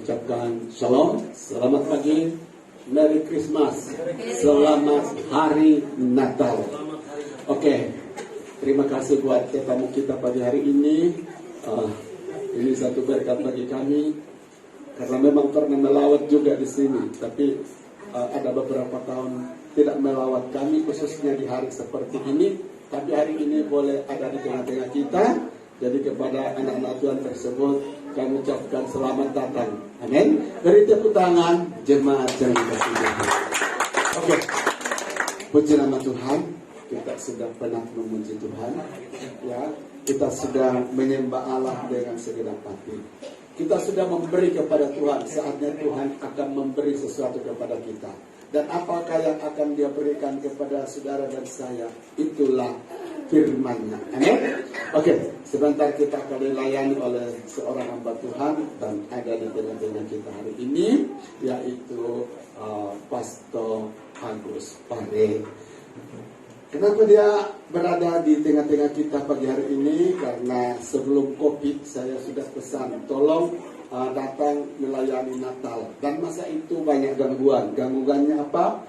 ucapkan Shalom, selamat pagi, Merry Christmas, selamat Hari Natal. Oke, terima kasih buat tetamu kita pagi hari ini. Ini satu berkat bagi kami, karena memang pernah melawat juga di sini, tapi ada beberapa tahun tidak melawat kami, khususnya di hari seperti ini. Tapi hari ini boleh ada di tengah-tengah kita. Jadi kepada anak-anak Tuhan tersebut kami ucapkan selamat datang. Amin. Beri tepuk tangan jemaat yang dikasihi Tuhan. Oke. Puji nama Tuhan. Kita sudah pernah memuji Tuhan. Ya, kita sudah menyembah Allah dengan segenap hati. Kita sudah memberi kepada Tuhan. Saatnya Tuhan akan memberi sesuatu kepada kita. Dan apakah yang akan Dia berikan kepada saudara dan saya? Itulah firman-Nya. Amin. Oke, sebentar kita akan dilayani oleh seorang hamba Tuhan dan ada di tengah-tengah kita hari ini, yaitu Pastor Agus Pare. Kenapa dia berada di tengah-tengah kita pagi hari ini? Karena sebelum COVID saya sudah pesan, tolong datang melayani Natal. Dan masa itu banyak gangguan. Gangguannya apa?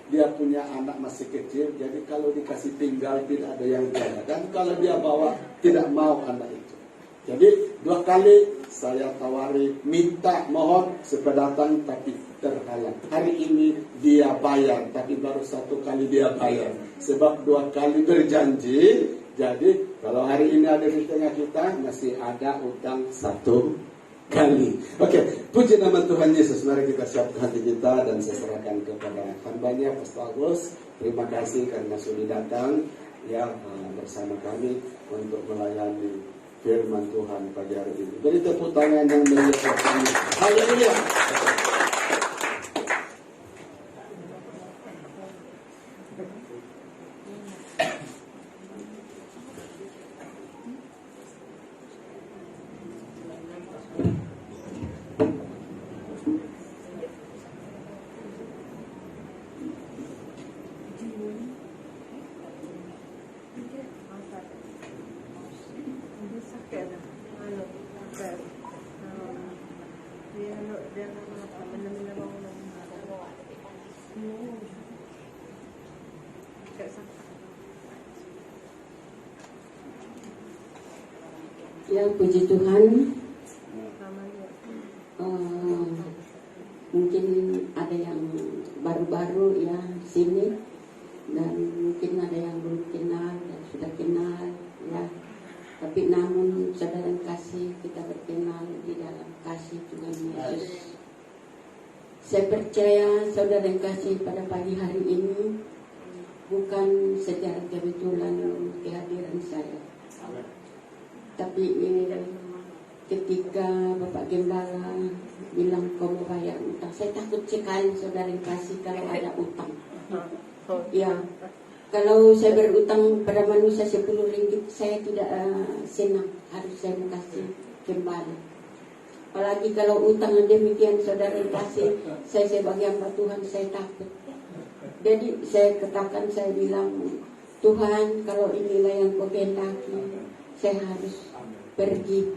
Dia punya anak masih kecil, jadi kalau dikasih tinggal tidak ada yang jaga. Dan kalau dia bawa, tidak mau anak itu. Jadi 2 kali saya tawari, minta, mohon supaya datang, tapi terhalang. Hari ini dia bayar, tapi baru 1 kali dia bayar. Sebab 2 kali berjanji, jadi kalau hari ini ada di tengah kita, masih ada utang 1 kali. Oke, puji nama Tuhan Yesus. Mari kita siapkan hati kita dan saya serahkan kepada hamba-Nya Pastor Agus. Terima kasih karena sudah datang ya bersama kami untuk melayani firman Tuhan pagi hari ini. Beri tepuk tangan yang meriah kami. Haleluya. Ya, puji Tuhan. Mungkin ada yang baru-baru ya di sini, dan mungkin ada yang belum kenal dan sudah kenal ya. Tapi namun saudara yang kasih, kita berkenal di dalam kasih Tuhan Yesus. Saya percaya saudara yang kasih pada pagi hari ini bukan secara kebetulan kehadiran saya. Tapi ini ketika Bapak Gembala bilang kau mau bayar utang, saya takut sekali saudara yang kasih kalau ada utang. Ya, kalau saya berutang pada manusia 10 ringgit, saya tidak senang, harus saya kasih kembali. Apalagi kalau utang yang demikian saudara yang kasih, saya sebagai hamba Tuhan saya takut. Jadi saya katakan, saya bilang, Tuhan kalau inilah yang kau kehendaki, saya harus pergi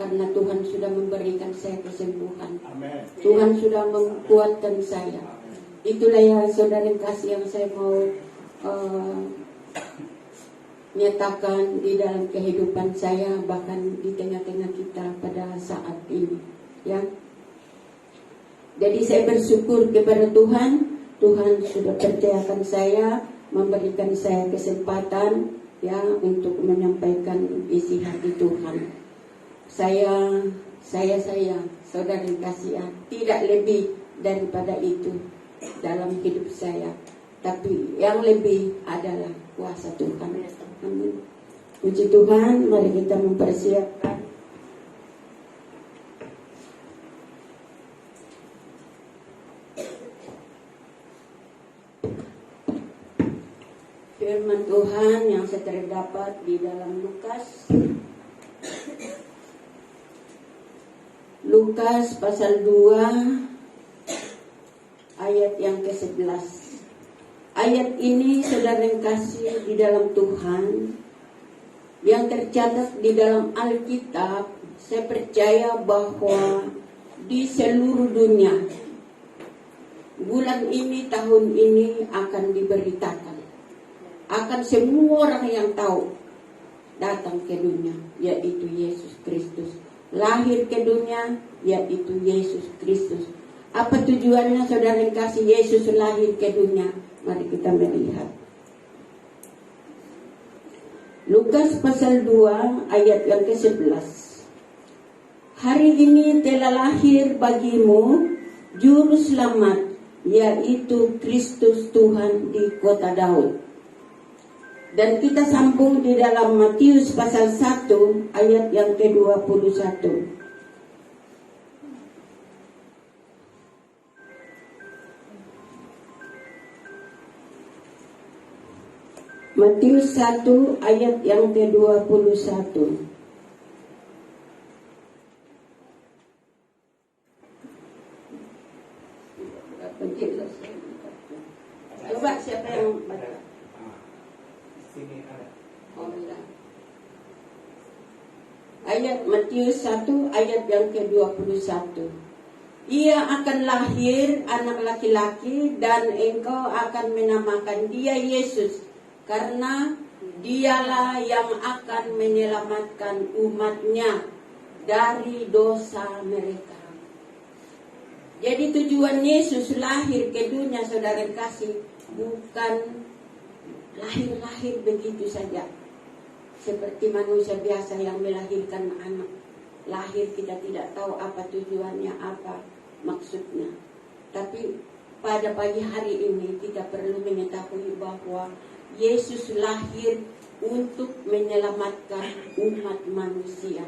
karena Tuhan sudah memberikan saya kesembuhan. Tuhan sudah menguatkan saya. Itulah ya saudara yang kasih yang saya mau nyatakan di dalam kehidupan saya, bahkan di tengah-tengah kita pada saat ini. Ya. Jadi saya bersyukur kepada Tuhan. Tuhan sudah percayakan saya, memberikan saya kesempatan ya untuk menyampaikan isi hati Tuhan. Saya saudara yang kasih, tidak lebih daripada itu dalam hidup saya, tapi yang lebih adalah kuasa Tuhan. Amin. Puji Tuhan, mari kita mempersiapkan firman Tuhan yang terdapat di dalam Lukas pasal 2 ayat yang ke-11. Ayat ini saudara yang kasih di dalam Tuhan, yang tercatat di dalam Alkitab, saya percaya bahwa di seluruh dunia. Bulan ini, tahun ini akan diberitakan. Akan semua orang yang tahu datang ke dunia, yaitu Yesus Kristus. Lahir ke dunia, yaitu Yesus Kristus. Apa tujuannya saudara yang kasih Yesus lahir ke dunia? Mari kita melihat. Lukas pasal 2 ayat yang ke-11. Hari ini telah lahir bagimu juru selamat, yaitu Kristus Tuhan di kota Daud. Dan kita sambung di dalam Matius pasal 1 ayat yang ke-21. Matius 1 ayat yang ke-21. Coba siapa yang baca? Ayat Matius 1 ayat yang ke-21. Ia akan lahir anak laki-laki dan engkau akan menamakan dia Yesus, karena dialah yang akan menyelamatkan umatnya dari dosa mereka. Jadi tujuan Yesus lahir ke dunia, saudara kasih, bukan lahir-lahir begitu saja. Seperti manusia biasa yang melahirkan anak. Lahir kita tidak tahu apa tujuannya, apa maksudnya. Tapi pada pagi hari ini kita perlu mengetahui bahwa Yesus lahir untuk menyelamatkan umat manusia.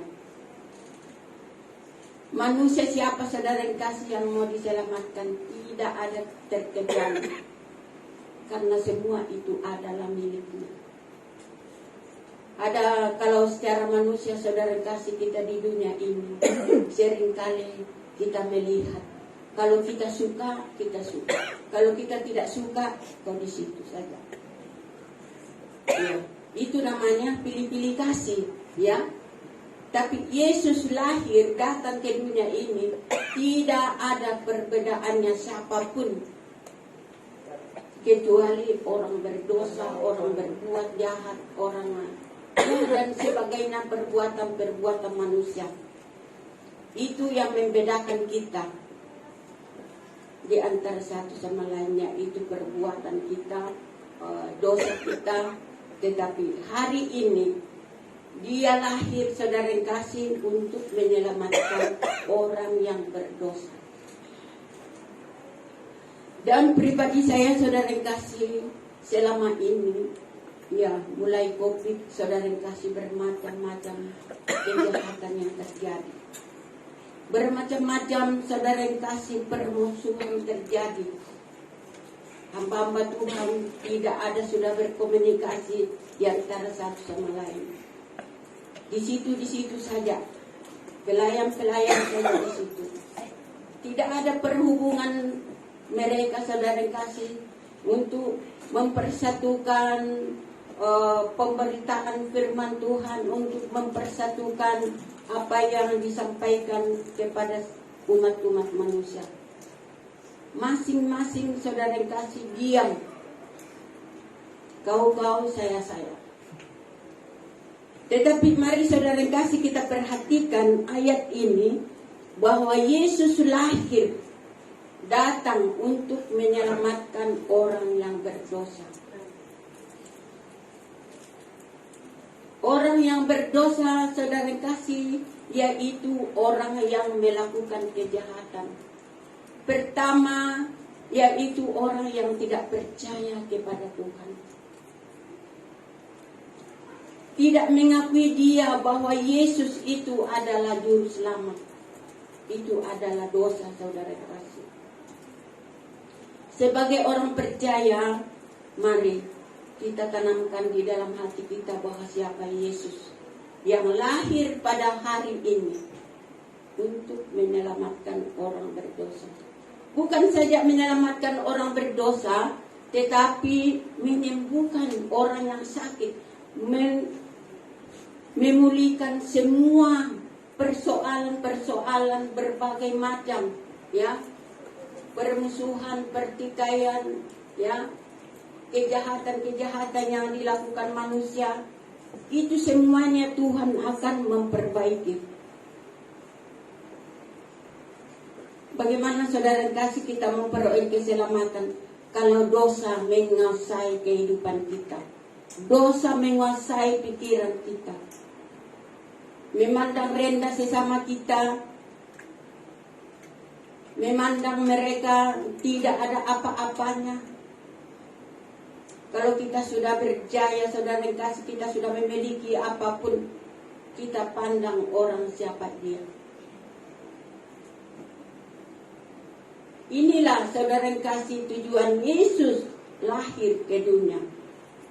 Manusia siapa saudara yang kasih yang mau diselamatkan? Tidak ada terkecuali. Karena semua itu adalah miliknya. Ada kalau secara manusia saudara kasih kita di dunia ini seringkali kita melihat kalau kita suka, kita suka. Kalau kita tidak suka, kau di situ saja. Ya, itu namanya pilih-pilih kasih, ya. Tapi Yesus lahir datang ke dunia ini tidak ada perbedaannya siapapun, kecuali orang berdosa, orang berbuat jahat, orang dan sebagainya perbuatan-perbuatan manusia. Itu yang membedakan kita di antara satu sama lainnya, itu perbuatan kita, dosa kita. Tetapi hari ini dia lahir saudara yang kasih untuk menyelamatkan orang yang berdosa. Dan pribadi saya saudara yang kasih selama ini, ya mulai COVID, saudara yang kasih bermacam-macam kejahatan yang terjadi. Bermacam-macam saudara yang kasih permusuhan terjadi. Hamba-hamba Tuhan tidak ada sudah berkomunikasi di antara satu sama lain. Di situ saja. Pelayan-pelayan saja di situ. Tidak ada perhubungan mereka saudara yang kasih untuk mempersatukan pemberitaan firman Tuhan, untuk mempersatukan apa yang disampaikan kepada umat-umat manusia. Masing-masing saudara yang kasih diam. Kau-kau, saya-saya. Tetapi mari saudara yang kasih kita perhatikan ayat ini, bahwa Yesus lahir datang untuk menyelamatkan orang yang berdosa. Orang yang berdosa saudara kasih, yaitu orang yang melakukan kejahatan. Pertama, yaitu orang yang tidak percaya kepada Tuhan. Tidak mengakui dia bahwa Yesus itu adalah juru selamat. Itu adalah dosa saudara kasih. Sebagai orang percaya, mari kita tanamkan di dalam hati kita bahwa siapa Yesus yang lahir pada hari ini untuk menyelamatkan orang berdosa. Bukan saja menyelamatkan orang berdosa, tetapi menyembuhkan orang yang sakit, memulihkan semua persoalan-persoalan berbagai macam, ya, permusuhan, pertikaian, ya, kejahatan-kejahatan yang dilakukan manusia, itu semuanya Tuhan akan memperbaiki. Bagaimana saudara kasih kita memperoleh keselamatan kalau dosa menguasai kehidupan kita, dosa menguasai pikiran kita, memandang rendah sesama kita, memandang mereka tidak ada apa-apanya. Kalau kita sudah berjaya, saudara kasih, kita sudah memiliki apapun, kita pandang orang siapa dia. Inilah saudara kasih tujuan Yesus lahir ke dunia,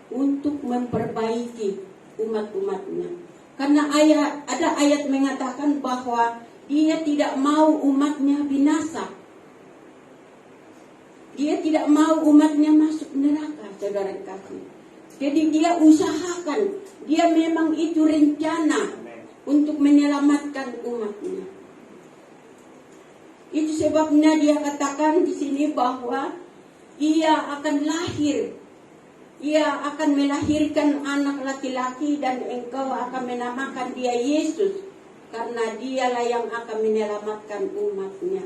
untuk memperbaiki umat-umatnya. Karena ada ayat mengatakan bahwa dia tidak mau umatnya binasa. Dia tidak mau umatnya masuk neraka, saudara kasih. Jadi dia usahakan, dia memang itu rencana untuk menyelamatkan umatnya. Itu sebabnya dia katakan di sini bahwa ia akan lahir, ia akan melahirkan anak laki-laki dan engkau akan menamakan dia Yesus, karena dialah yang akan menyelamatkan umatnya.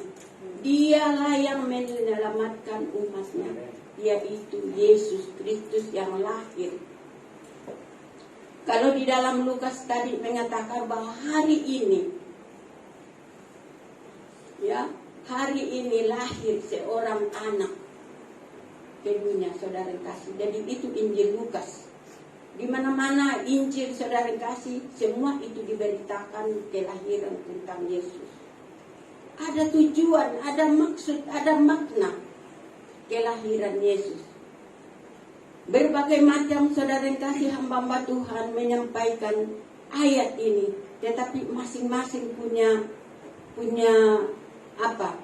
Dialah yang menyelamatkan umatnya, yaitu Yesus Kristus yang lahir. Kalau di dalam Lukas tadi mengatakan bahwa hari ini, ya, hari ini lahir seorang anak ke dunia, saudara kasih. Jadi itu Injil Lukas. Di mana-mana Injil, saudara kasih, semua itu diberitakan kelahiran tentang Yesus. Ada tujuan, ada maksud, ada makna kelahiran Yesus. Berbagai macam saudara kasih hamba-hamba Tuhan menyampaikan ayat ini, tetapi masing-masing punya apa?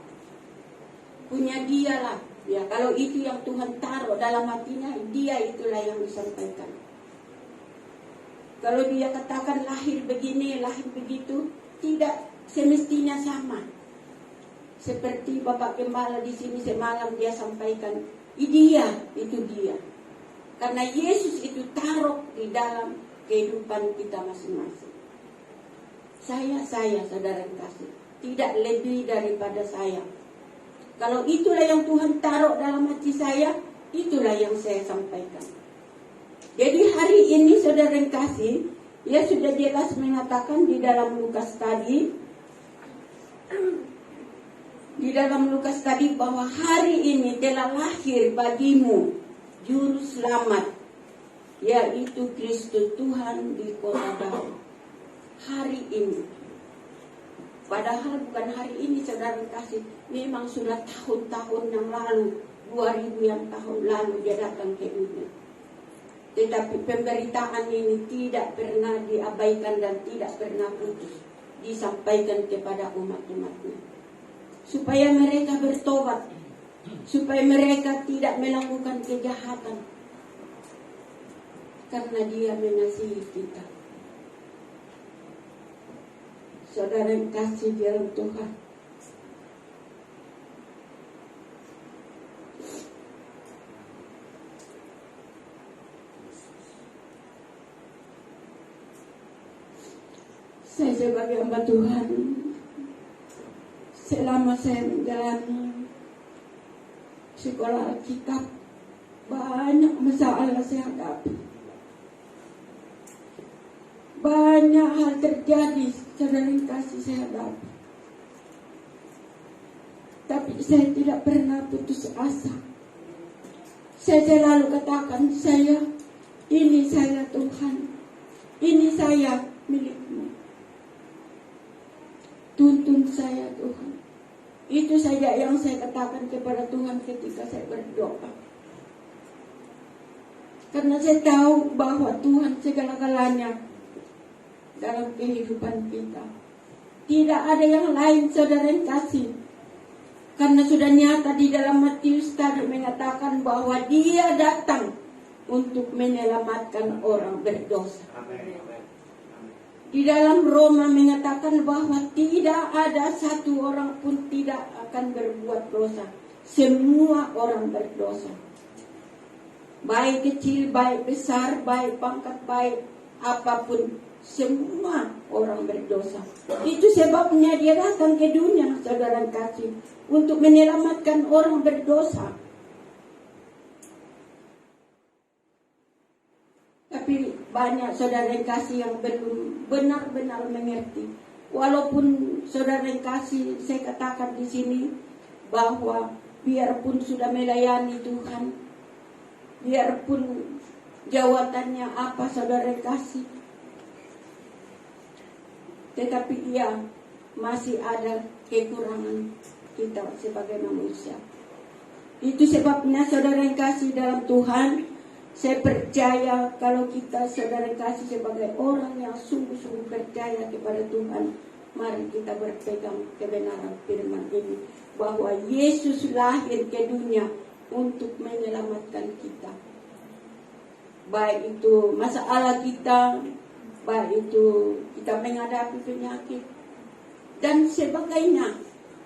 Punya dialah. Ya, kalau itu yang Tuhan taruh dalam hatinya, dia itulah yang disampaikan. Kalau dia katakan lahir begini, lahir begitu, tidak semestinya sama. Seperti Bapak Gembala di sini semalam dia sampaikan, dia, itu dia. Karena Yesus itu taruh di dalam kehidupan kita masing-masing. Saya, saudara kasih, tidak lebih daripada saya. Kalau itulah yang Tuhan taruh dalam hati saya, itulah yang saya sampaikan. Jadi hari ini saudara kasih, ya sudah jelas mengatakan di dalam Lukas tadi, bahwa hari ini telah lahir bagimu juru selamat, yaitu Kristus Tuhan di kota Daud. Hari ini. Padahal bukan hari ini saudara kasih, memang sudah tahun-tahun yang lalu, 2000 yang tahun lalu dia datang ke dunia. Tetapi pemberitaan ini tidak pernah diabaikan dan tidak pernah putus, disampaikan kepada umat-umatnya, supaya mereka bertobat, supaya mereka tidak melakukan kejahatan, karena dia mengasihi kita. Saudara yang kasih dalam Tuhan, saya sebagai hamba Tuhan, selama saya menjalani sekolah Alkitab, banyak masalah saya hadapi. Banyak hal terjadi, saudara yang kasih, saya hadapi. Tapi saya tidak pernah putus asa. Saya selalu katakan, ini saya Tuhan, ini saya milikmu. Tuntun saya Tuhan. Itu saja yang saya katakan kepada Tuhan ketika saya berdoa. Karena saya tahu bahwa Tuhan segala-galanya dalam kehidupan kita. Tidak ada yang lain, saudara yang kasih. Karena sudah nyata di dalam Matius tadi mengatakan bahwa dia datang untuk menyelamatkan orang berdosa. Di dalam Roma mengatakan bahwa tidak ada satu orang pun tidak akan berbuat dosa. Semua orang berdosa. Baik kecil, baik besar, baik pangkat, baik apapun. Semua orang berdosa. Itu sebabnya dia datang ke dunia, saudara kasih, untuk menyelamatkan orang berdosa. Tapi banyak saudara yang kasih yang belum benar-benar mengerti. Walaupun saudara yang kasih, saya katakan di sini bahwa biarpun sudah melayani Tuhan, biarpun jawatannya apa saudara yang kasih, tetapi ia masih ada kekurangan kita sebagai manusia. Itu sebabnya saudara yang kasih dalam Tuhan, saya percaya kalau kita saudara kasih sebagai orang yang sungguh-sungguh percaya kepada Tuhan, mari kita berpegang kebenaran firman ini, bahwa Yesus lahir ke dunia untuk menyelamatkan kita. Baik itu masalah kita, baik itu kita menghadapi penyakit dan sebagainya,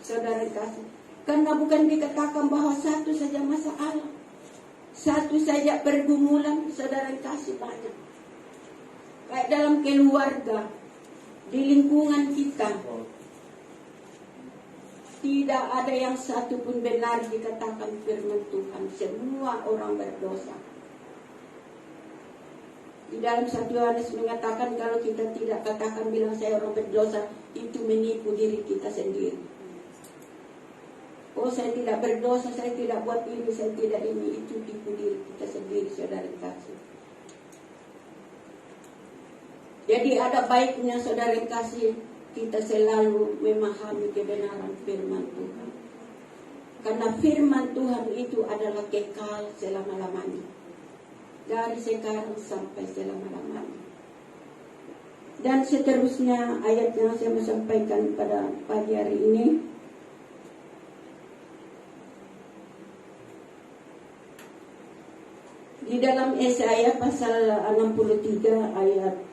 saudara kasih. Karena bukan dikatakan bahwa satu saja masalah, satu saja pergumulan, saudara kasih banyak. Baik dalam keluarga, di lingkungan kita, tidak ada yang satu pun benar dikatakan firman Tuhan. Semua orang berdosa. Di dalam 1 Yohanes mengatakan kalau kita tidak katakan bilang saya orang berdosa, itu menipu diri kita sendiri. Oh, saya tidak berdosa, saya tidak buat ini, saya tidak ini. Itu tipu diri kita sendiri, saudara kasih. Jadi ada baiknya saudara kasih, kita selalu memahami kebenaran firman Tuhan. Karena firman Tuhan itu adalah kekal selama-lamanya. Dari sekarang sampai selama-lamanya. Dan seterusnya ayat yang saya mau sampaikan pada pagi hari ini, di dalam Yesaya pasal 63 ayat 1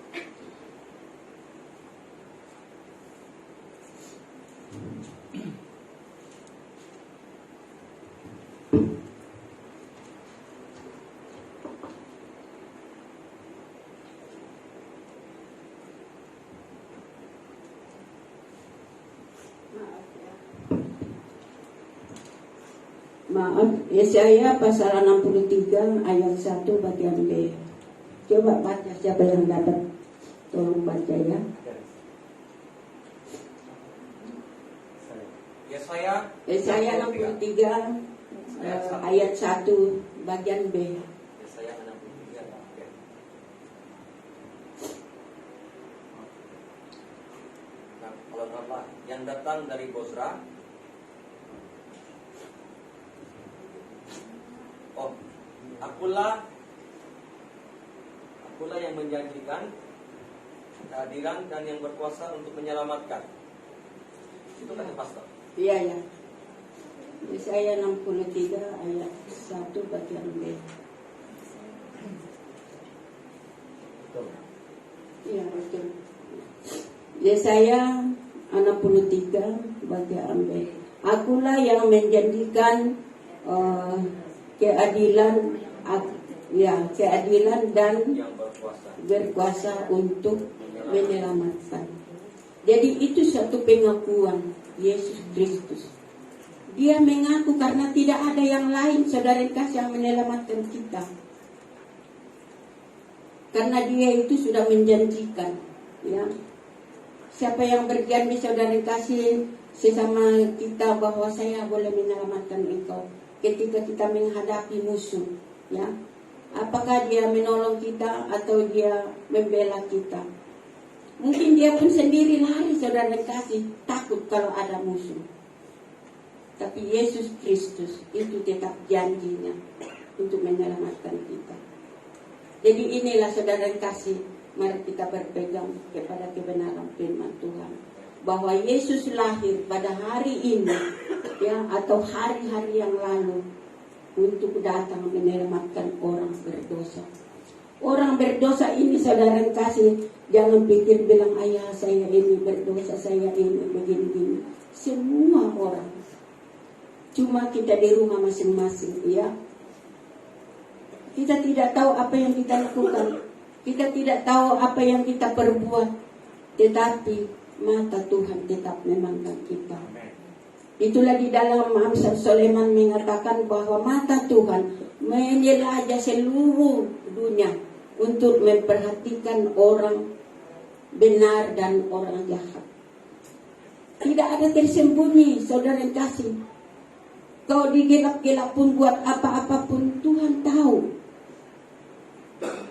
Yesaya pasal 63 ayat 1 bagian B. Coba baca, siapa yang dapat tolong baca ya. Yesaya 63 ayat 1 bagian B. Yesaya 63. Oke. Nah, kalau apa yang datang dari Bozra? Oh, akulah yang menjanjikan kehadiran dan yang berkuasa untuk menyelamatkan. Itu kata pastor. Iya ya. Yesaya 63 ayat 1 bagian B. Betul. Iya betul. Yesaya 63 bagian B. Akulah yang menjanjikan keadilan dan Yang berkuasa untuk menyelamatkan. Jadi itu satu pengakuan Yesus Kristus. Dia mengaku karena tidak ada yang lain saudara kasih yang menyelamatkan kita. Karena dia itu sudah menjanjikan, ya. Siapa yang berjanji saudara kasih sesama kita bahwa saya boleh menyelamatkan engkau ketika kita menghadapi musuh, ya. Apakah dia menolong kita atau dia membela kita? Mungkin dia pun sendiri lari saudara kasih, takut kalau ada musuh. Tapi Yesus Kristus itu tetap janjinya untuk menyelamatkan kita. Jadi inilah saudara kasih, mari kita berpegang kepada kebenaran firman Tuhan. Bahwa Yesus lahir pada hari ini, ya, atau hari-hari yang lalu untuk datang menyelamatkan orang berdosa. Orang berdosa ini saudara yang kasih, jangan pikir bilang ayah saya ini berdosa, saya ini begini-begini. Semua orang. Cuma kita di rumah masing-masing, ya. Kita tidak tahu apa yang kita lakukan. Kita tidak tahu apa yang kita perbuat. Tetapi mata Tuhan tetap memandang kita. Itulah di dalam Amsal Sulaiman mengatakan bahwa mata Tuhan menjelajah seluruh dunia untuk memperhatikan orang benar dan orang jahat. Tidak ada tersembunyi, saudara yang kasih. Kau digelap-gelap pun buat apa-apa pun Tuhan tahu.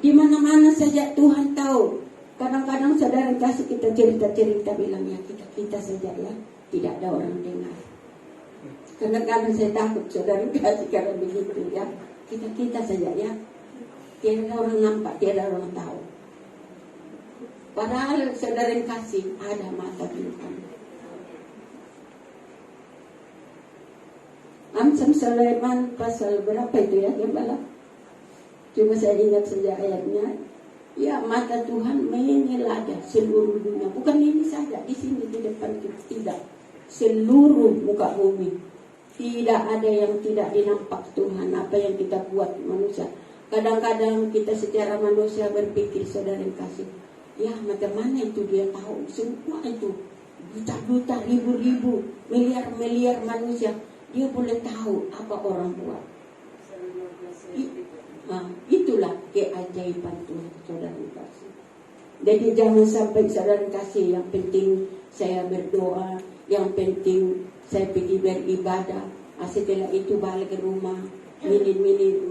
Di mana-mana saja Tuhan tahu. Kadang-kadang saudara yang kasih kita cerita-cerita bilang ya kita saja ya, tidak ada orang dengar. Kadang-kadang saya takut saudara yang kasih karena begitu ya. Kita saja ya. Tiada orang nampak, tiada orang tahu. Padahal saudara yang kasih ada mata Tuhan. Amsal Sulaiman pasal berapa itu ya Gembala? Cuma saya ingat saja ayatnya. Ya, mata Tuhan menjelajah seluruh dunia. Bukan ini saja, di sini di depan kita tidak. Seluruh muka bumi. Tidak ada yang tidak dinampak Tuhan. Apa yang kita buat manusia. Kadang-kadang kita secara manusia berpikir saudara yang kasih. Ya, macam mana itu dia tahu semua itu. Juta-juta, ribu-ribu, miliar-miliar manusia. Dia boleh tahu apa orang buat. Itulah keajaiban Tuhan, saudara kasih. Jadi jangan sampai saudara kasih, yang penting saya berdoa, yang penting saya pergi beribadah. Setelah itu balik ke rumah, mini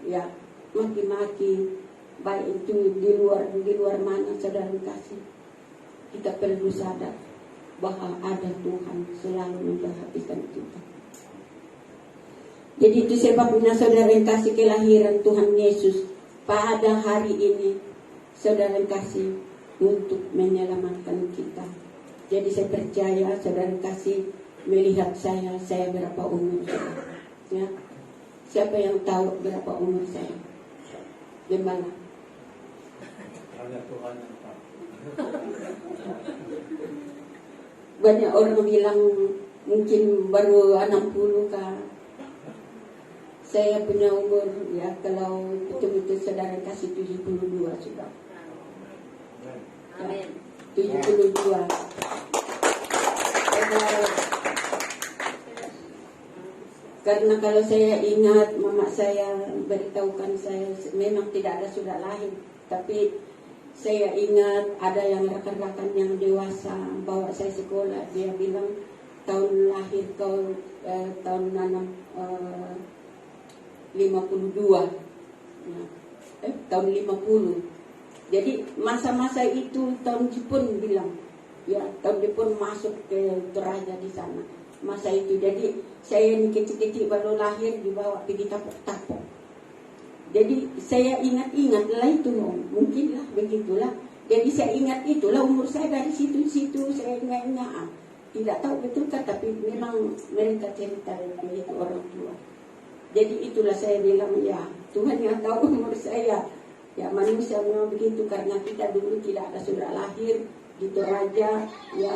ya maki-maki, baik itu di luar mana saudara kasih. Kita perlu sadar bahwa ada Tuhan selalu memperhatikan kita. Jadi itu sebabnya saudara yang kasih kelahiran Tuhan Yesus pada hari ini, saudara yang kasih untuk menyelamatkan kita. Jadi saya percaya saudara yang kasih melihat saya berapa umur saya. Ya. Siapa yang tahu berapa umur saya? Gimana? Hanya Tuhan yang tahu. Banyak orang bilang mungkin baru 60 kah. Saya punya umur ya kalau betul-betul saudara kasih 72 sudah. Ya, 72. Karena kalau saya ingat mama saya beritahukan saya memang tidak ada sudah lahir, tapi saya ingat ada yang rekan-rekan yang dewasa bawa saya sekolah. Dia bilang tahun lahir kau tahun 52 ya. Tahun 50. Jadi masa-masa itu tahun Jepun bilang ya, tahun Jepun masuk ke Toraja di sana. Masa itu jadi saya ini kecil-kecil baru lahir dibawa pergi tapok-tapok. Jadi saya ingat-ingat lah itu, mungkinlah begitulah. Jadi saya ingat itulah umur saya dari situ-situ saya ingat-ingat. Tidak tahu betul kan, tapi memang mereka cerita begitu orang tua. Jadi itulah saya bilang ya Tuhan yang tahu umur saya. Ya manusia memang begitu karena kita dulu tidak ada sudah lahir di Toraja ya,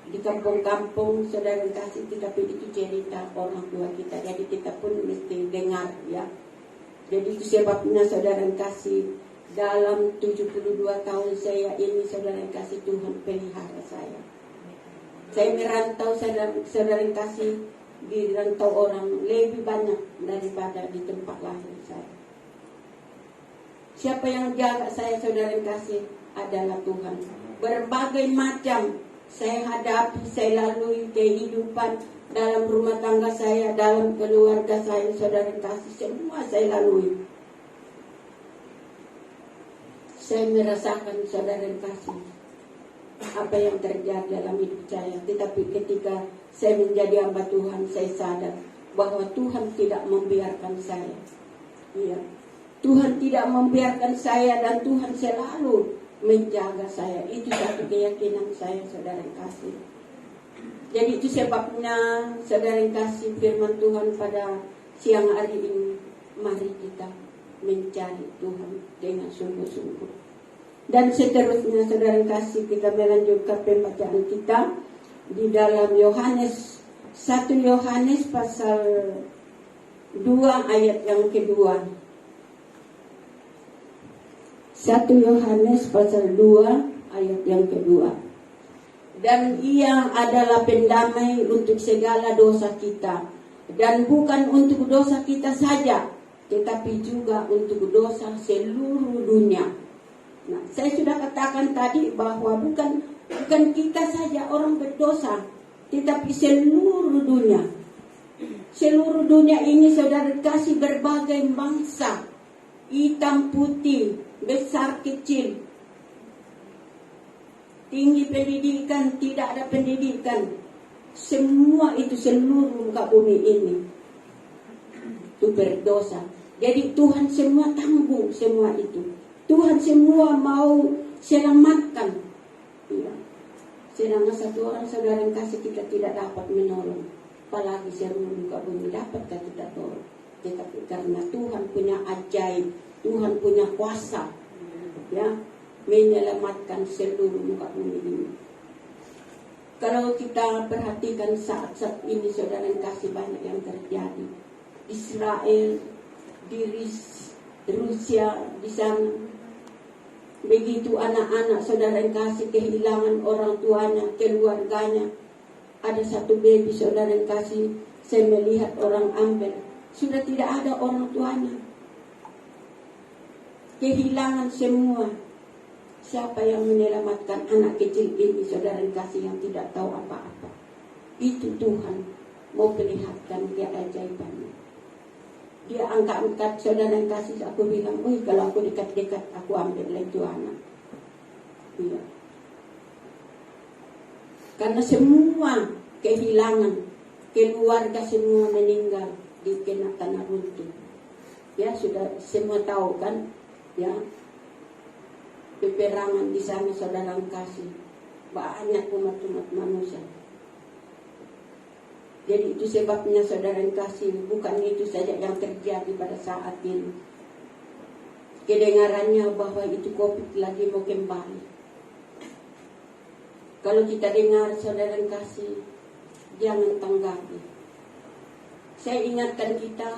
di kampung-kampung saudara kasih, tapi itu cerita orang tua kita. Jadi kita pun mesti dengar ya. Jadi itu sebabnya saudara kasih dalam 72 tahun saya ini saudara kasih Tuhan pelihara saya. Saya merantau saudara kasih di rantau orang lebih banyak daripada di tempat lahir saya. Siapa yang jaga saya saudara kasih adalah Tuhan. Berbagai macam saya hadapi, saya lalui kehidupan dalam rumah tangga saya, dalam keluarga saya, saudara kasih, semua saya lalui. Saya merasakan saudara kasih apa yang terjadi dalam hidup saya. Tetapi ketika saya menjadi hamba Tuhan, saya sadar bahwa Tuhan tidak membiarkan saya. Iya, Tuhan tidak membiarkan saya dan Tuhan selalu menjaga saya. Itu satu keyakinan saya saudara kasih. Jadi itu sebabnya saudara kasih firman Tuhan pada siang hari ini. Mari kita mencari Tuhan dengan sungguh-sungguh. Dan seterusnya saudara kasih, kita melanjutkan pembacaan kita di dalam Yohanes 1 Yohanes pasal 2 ayat yang kedua. 1 Yohanes pasal 2 ayat yang kedua. Dan ia adalah pendamai untuk segala dosa kita, dan bukan untuk dosa kita saja, tetapi juga untuk dosa seluruh dunia. Nah, saya sudah katakan tadi bahwa bukan kita saja orang berdosa, tetapi seluruh dunia. Seluruh dunia ini saudara kasih berbagai bangsa, hitam putih, besar kecil, tinggi pendidikan, tidak ada pendidikan, semua itu seluruh muka bumi ini itu berdosa. Jadi Tuhan semua tanggung semua itu. Tuhan semua mau selamatkan. Ya. Sedangkan satu orang saudara yang kasih kita tidak dapat menolong, apalagi seluruh muka bumi dapatkah kita tolong? Tetapi karena Tuhan punya ajaib, Tuhan punya kuasa, ya, menyelamatkan seluruh muka bumi ini. Kalau kita perhatikan saat-saat ini saudara yang kasih, banyak yang terjadi. Israel, di Rusia, di sana. Begitu anak-anak saudara yang kasih kehilangan orang tuanya, keluarganya. Ada satu baby saudara yang kasih, saya melihat orang ambil, sudah tidak ada orang tuanya. Kehilangan semua. Siapa yang menyelamatkan anak kecil ini saudara yang kasih, yang tidak tahu apa-apa? Itu Tuhan mau perlihatkan keajaibannya. Dia angkat-angkat saudara yang kasih, aku bilang, kalau aku dekat-dekat aku ambil itu anak. Iya. Karena semua kehilangan, keluarga semua meninggal di kena tanah runtuh. Ya sudah semua tahu kan, ya. Peperangan di sana saudara yang kasih, banyak umat-umat manusia. Jadi itu sebabnya saudara yang kasih, bukan itu saja yang terjadi pada saat ini. Kedengarannya bahwa itu COVID lagi mau kembali. Kalau kita dengar saudara yang kasih, jangan tanggapi. Saya ingatkan kita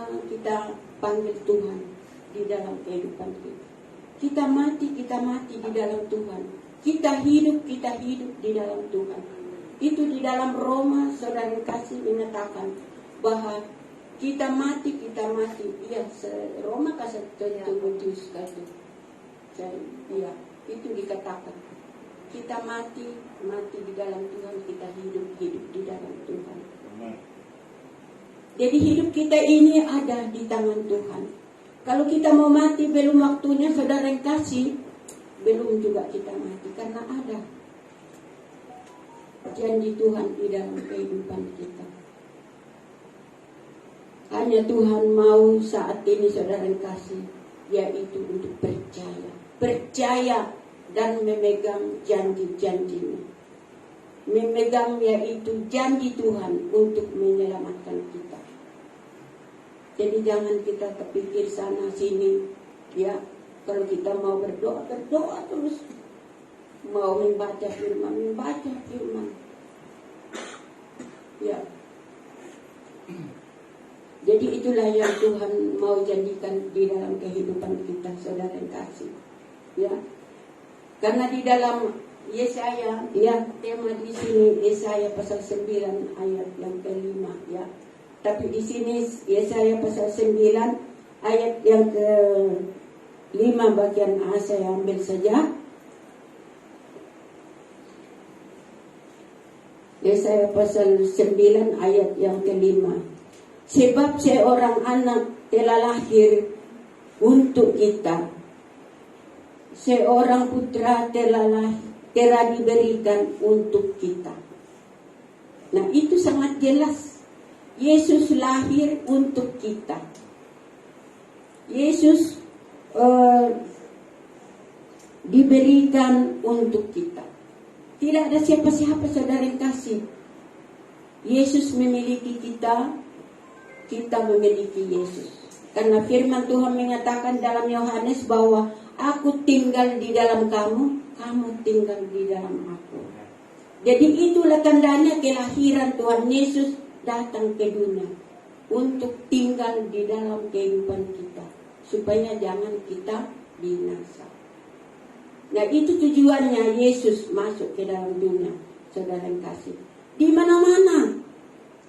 panggil Tuhan di dalam kehidupan kita. Kita mati di dalam Tuhan. Kita hidup di dalam Tuhan. Itu di dalam Roma saudara kasih menyatakan bahwa kita mati. Iya, Roma kasih Timotius kasih. Iya, itu dikatakan. Kita mati di dalam Tuhan, kita hidup di dalam Tuhan. Jadi hidup kita ini ada di tangan Tuhan. Kalau kita mau mati belum waktunya saudara yang kasih, belum juga kita mati, karena ada janji Tuhan di dalam kehidupan kita. Hanya Tuhan mau saat ini saudara yang kasih, yaitu untuk percaya dan memegang janji-janjinya. Memegang yaitu janji Tuhan untuk menyelamatkan kita. Jadi jangan kita terpikir sana sini, ya. Kalau kita mau berdoa terus. Mau membaca firman. Ya. Jadi itulah yang Tuhan mau janjikan di dalam kehidupan kita, saudara yang kasih. Ya. Karena di dalam Yesaya, ya, tema di sini Yesaya pasal 9 ayat yang ke-5, ya. Tapi di sini Yesaya pasal 9 ayat yang ke-5 bagian A saya ambil saja. Yesaya pasal 9 ayat yang ke-5. Sebab seorang anak telah lahir untuk kita, seorang putra telah diberikan untuk kita. Nah, itu sangat jelas. Yesus lahir untuk kita. Yesus diberikan untuk kita. Tidak ada siapa-siapa saudara yang kasih. Yesus memiliki kita, kita memiliki Yesus. Karena firman Tuhan menyatakan dalam Yohanes bahwa aku tinggal di dalam kamu, kamu tinggal di dalam aku. Jadi itulah tandanya kelahiran Tuhan Yesus datang ke dunia untuk tinggal di dalam kehidupan kita, supaya jangan kita binasa. Nah, itu tujuannya Yesus masuk ke dalam dunia, saudara yang kasih. Di mana-mana,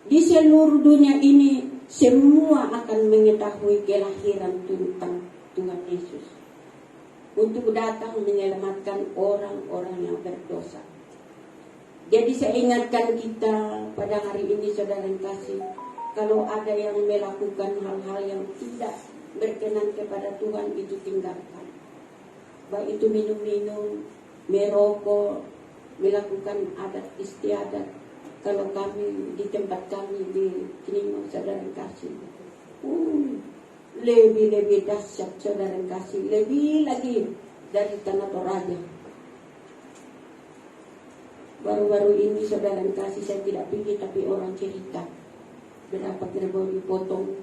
di seluruh dunia ini, semua akan mengetahui kelahiran tentang Tuhan Yesus untuk datang menyelamatkan orang-orang yang berdosa. Jadi saya ingatkan kita pada hari ini, saudara yang kasih, kalau ada yang melakukan hal-hal yang tidak berkenan kepada Tuhan, itu tinggalkan. Baik itu minum-minum, merokok, melakukan adat istiadat. Kalau kami di tempat kami di Knino, saudara kasih, lebih dahsyat, saudara kasih, lebih lagi dari Tanah Toraja. Baru-baru ini, saudara kasih, saya tidak pikir tapi orang cerita berapa kerbau dipotong.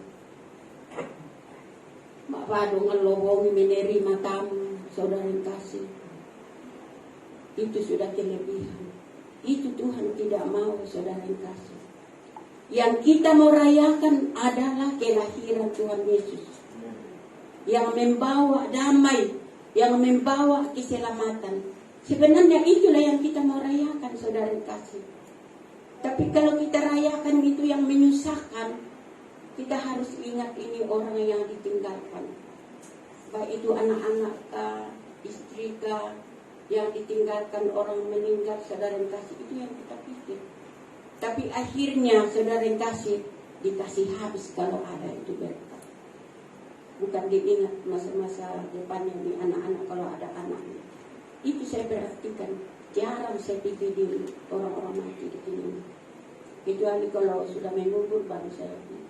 Mak Padong ngelobongi menerima tamu, saudara kasih. Itu sudah kelebihan. Itu Tuhan tidak mau, saudara kasih. Yang kita mau rayakan adalah kelahiran Tuhan Yesus, yang membawa damai, yang membawa keselamatan. Sebenarnya itulah yang kita mau rayakan, saudara kasih. Tapi kalau kita rayakan itu yang menyusahkan, kita harus ingat ini orang yang ditinggalkan. Baik itu anak-anak kah, istri kah, yang ditinggalkan, orang meninggal, saudara yang kasih, itu yang kita pikir. Tapi akhirnya, saudara yang kasih, dikasih habis kalau ada itu berkat. Bukan diingat masa-masa depannya di anak-anak kalau ada anaknya. Itu saya perhatikan, jarang saya pikir di orang-orang mati di sini. Kecuali kalau sudah mengubur baru saya pikir.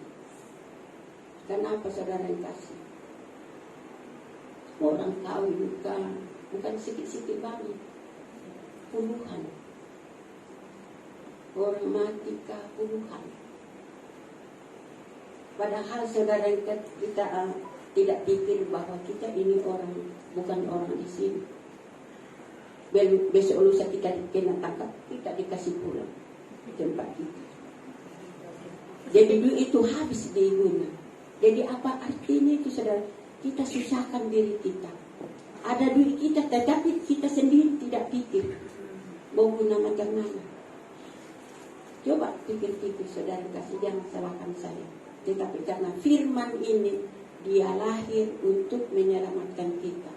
Kenapa, saudara yang kasih? Orang kawin bukan sikit-sikit banget, puluhan. Orang mati puluhan. Padahal saudara kita tidak pikir bahwa kita ini orang, bukan orang di sini. Besok lusa kita kena tangkap, kita dikasih pulang di tempat kita. Jadi duit itu habis diguna. Jadi apa artinya itu, saudara? Kita susahkan diri kita. Ada duit kita, tetapi kita sendiri tidak pikir mau guna macam mana. Coba pikir-pikir, saudara kasih, jangan salahkan saya. Tetapi karena firman ini, dia lahir untuk menyelamatkan kita.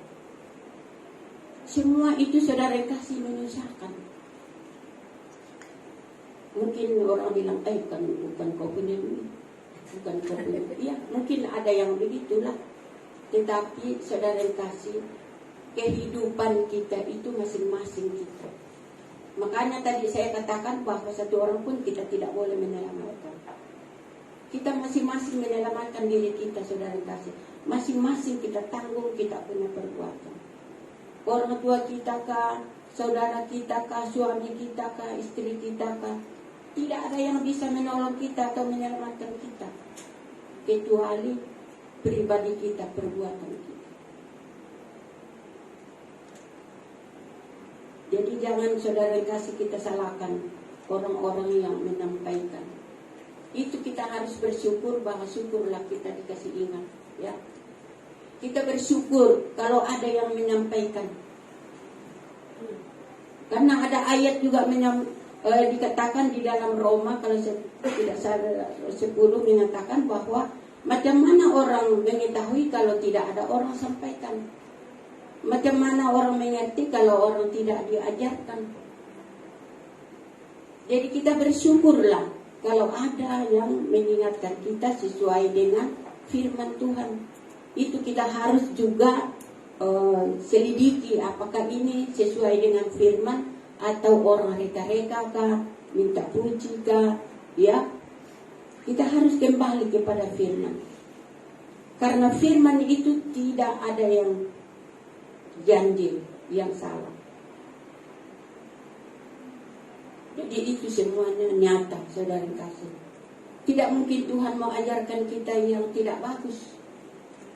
Semua itu, saudara kasih, menyusahkan. Mungkin orang bilang, bukan kau punya duit, bukan kau punya. Ya, mungkin ada yang begitulah. Tetapi saudara kasih, kehidupan kita itu masing-masing kita. Makanya tadi saya katakan bahwa satu orang pun kita tidak boleh menyelamatkan. Kita masing-masing menyelamatkan diri kita, saudara kasih. Masing-masing kita tanggung kita punya perbuatan. Orang tua kita kah, saudara kita kah, suami kita kah, istri kita kah, tidak ada yang bisa menolong kita atau menyelamatkan kita kecuali pribadi kita, perbuatan kita. Jadi jangan, saudara kasih, kita salahkan orang-orang yang menyampaikan. Itu kita harus bersyukur, bahwa syukurlah kita dikasih ingat, ya. Kita bersyukur kalau ada yang menyampaikan. Karena ada ayat juga dikatakan di dalam Roma, kalau saya tidak salah 10, mengatakan bahwa macam mana orang mengetahui kalau tidak ada orang sampaikan? Macam mana orang mengerti kalau orang tidak diajarkan? Jadi kita bersyukurlah kalau ada yang mengingatkan kita sesuai dengan firman Tuhan. Itu kita harus juga selidiki apakah ini sesuai dengan firman atau orang reka-reka kah, minta puji kah, ya. Kita harus kembali kepada firman. Karena firman itu tidak ada yang janji yang salah. Jadi itu semuanya nyata, saudara kasih. Tidak mungkin Tuhan mau ajarkan kita yang tidak bagus.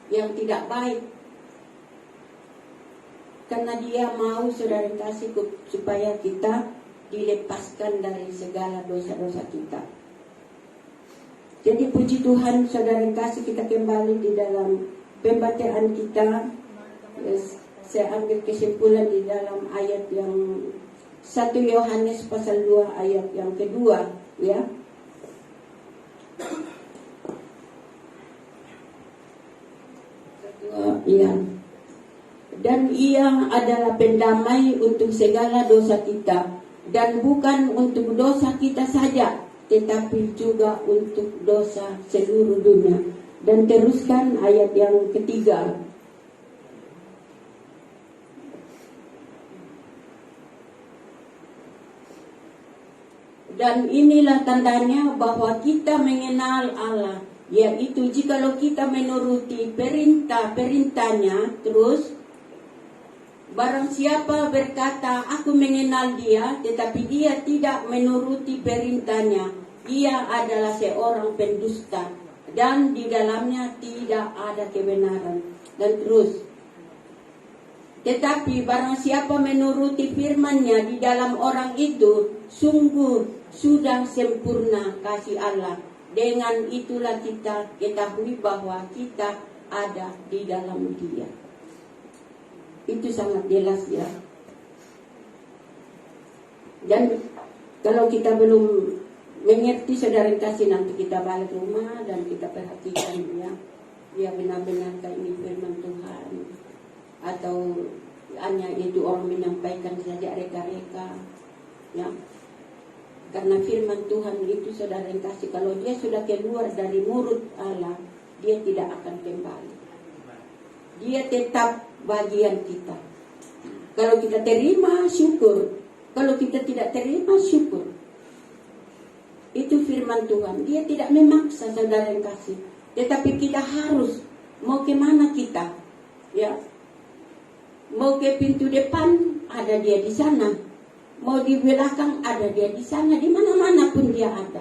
yang tidak baik. Karena dia mau saudara kasih supaya kita dilepaskan dari segala dosa-dosa kita. Jadi puji Tuhan saudara kasih, kita kembali di dalam pembacaan kita. Saya ambil kesimpulan di dalam ayat yang 1 Yohanes pasal 2 ayat yang kedua, ya. Iya. Dan ia adalah pendamai untuk segala dosa kita, dan bukan untuk dosa kita saja, tetapi juga untuk dosa seluruh dunia. Dan teruskan ayat yang ketiga. Dan inilah tandanya bahwa kita mengenal Allah, yaitu jikalau kita menuruti perintah-perintahnya. Terus, barang siapa berkata, aku mengenal dia, tetapi dia tidak menuruti perintahnya, ia adalah seorang pendusta, dan di dalamnya tidak ada kebenaran. Dan terus, tetapi barang siapa menuruti firman-Nya, di dalam orang itu sungguh sudah sempurna kasih Allah. Dengan itulah kita ketahui bahwa kita ada di dalam Dia. Itu sangat jelas, ya. Dan kalau kita belum mengerti, saudara kasih, nanti kita balik rumah dan kita perhatikan, ya benar-benar ini firman Tuhan, atau hanya itu orang menyampaikan saja reka-reka, ya. Karena firman Tuhan itu saudara kasih, kalau dia sudah keluar dari mulut Allah, dia tidak akan kembali. Dia tetap bagian kita. Kalau kita terima, syukur. Kalau kita tidak terima, syukur. Itu firman Tuhan. Dia tidak memaksa saudara kasih, tetapi kita harus mau kemana kita, ya. Mau ke pintu depan, ada dia di sana. Mau di belakang, ada dia di sana. Di mana-mana pun dia ada.